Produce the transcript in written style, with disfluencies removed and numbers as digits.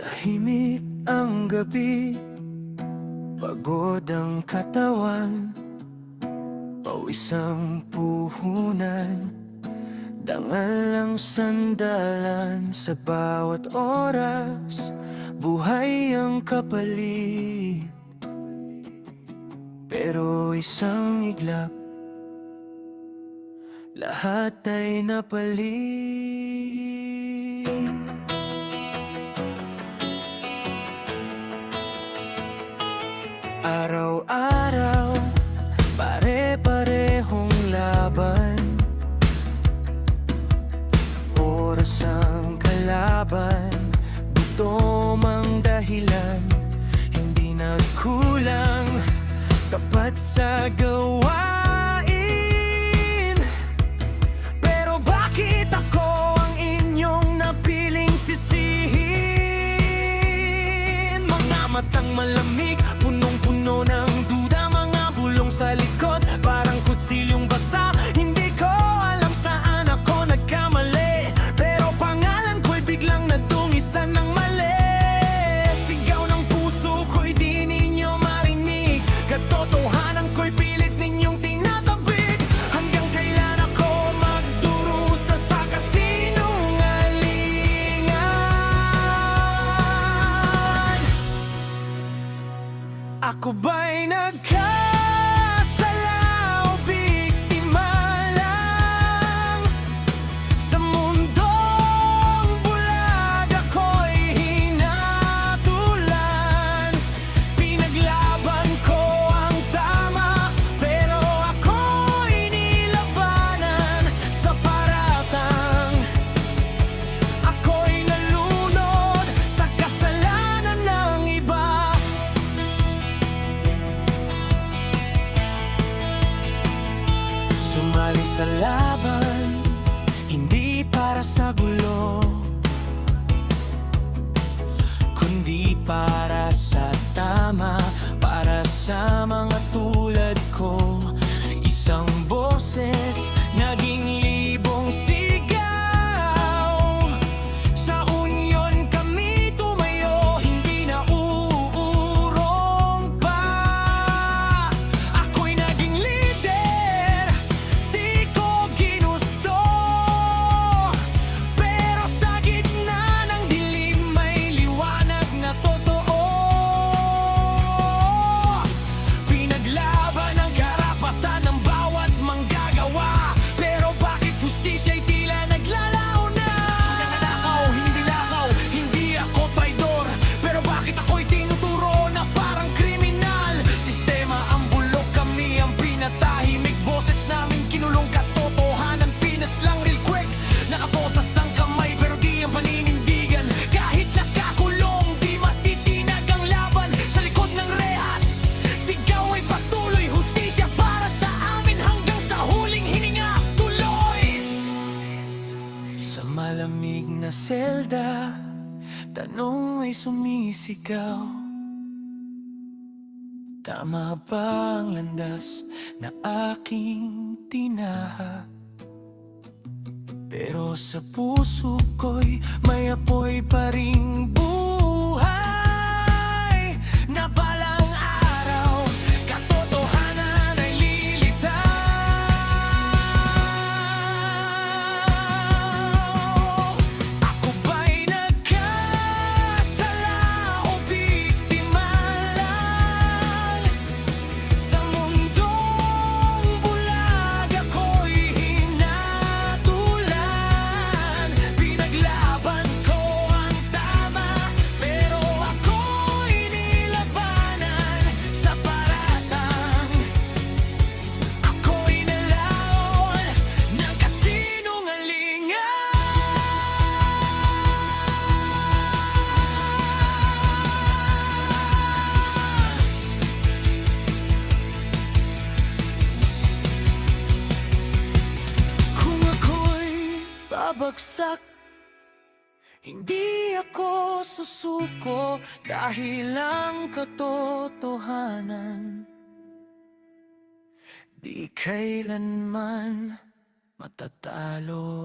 Tahimik ang gabi, pagod ang katawan, pawis ang puhunan, dangal ang sandalan. Sa bawat oras, buhay ang kapalit, pero isang iglap, lahat ay napalit. Araw-araw, pare-parehong laban, oras ang kalaban, gutom ang dahilan, hindi nagkulang, tapat sa gawain. Pero bakit ako ang inyong napiling sisihin? Mga matang malamig, punong-puno ng duda, mga bulong sa likod, parang kutsilyong basa. Hindi ko alam saan ako nagkamali, pero pangalan ko'y biglang nadungisan ng mali. Sigaw ng puso ko'y di ninyo marinig, katotohanan ko'y pilit ninyong tinatabik. Hanggang kailan ako magdurusa sa kasinungalingan? Ako ba'y nagkasala o biktima lang? Sa mundong bulag ako'y hinatulan, pinaglaban ko ang tama, pero ako'y nilabanan sa paratang. Ako'y nalunod sa kasalanan ng iba. Sumali sa laban, hindi para sa gulo, kundi para sa tama, para sa mga tulad ko. Isang boses, naging libong sigaw. Sa unyon kami tumayo, hindi na uurong pa. Ako'y naging leader, di ko ginusto, pero sa gitna ng dilim may liwanag na totoo. Pinaglaban ang karapatan ng bawat manggagawa, pero bakit hustisya'y tila naglalaho na? Nananakaw, hindi lakaw, hindi ako traidor, pero bakit ako'y tinuturo na parang kriminal? Sistema ang bulok, kami ang pinatahimik, boses namin kinulong, katotohanan pinaslang real quick. Nakaposas ang kamay pero di ang paninindigan, kahit nakakulong di matitinag ang laban. Sa likod ng rehas, sigaw ay patuloy, hustisya para sa amin hanggang sa huling hininga. Tuloy! Sa malamig na selda, tanong ay sumisigaw, tama ba ang landas na aking tinaha? Pero sa puso ko'y may apoy pa ring buhay, na balang araw katotohanan ay lilitaw. Ako ba'y nagkasala o biktima lang? Sa mundong bulag ako'y hinatulan, pinaglaban ko ang tama, pero ako'y nilabanan sa paratang. Ako'y nalaon ng kasinungalingan. Kung ako'y babagsak, hindi ako susuko, dahil ang katotohanan di kailanman matatalo.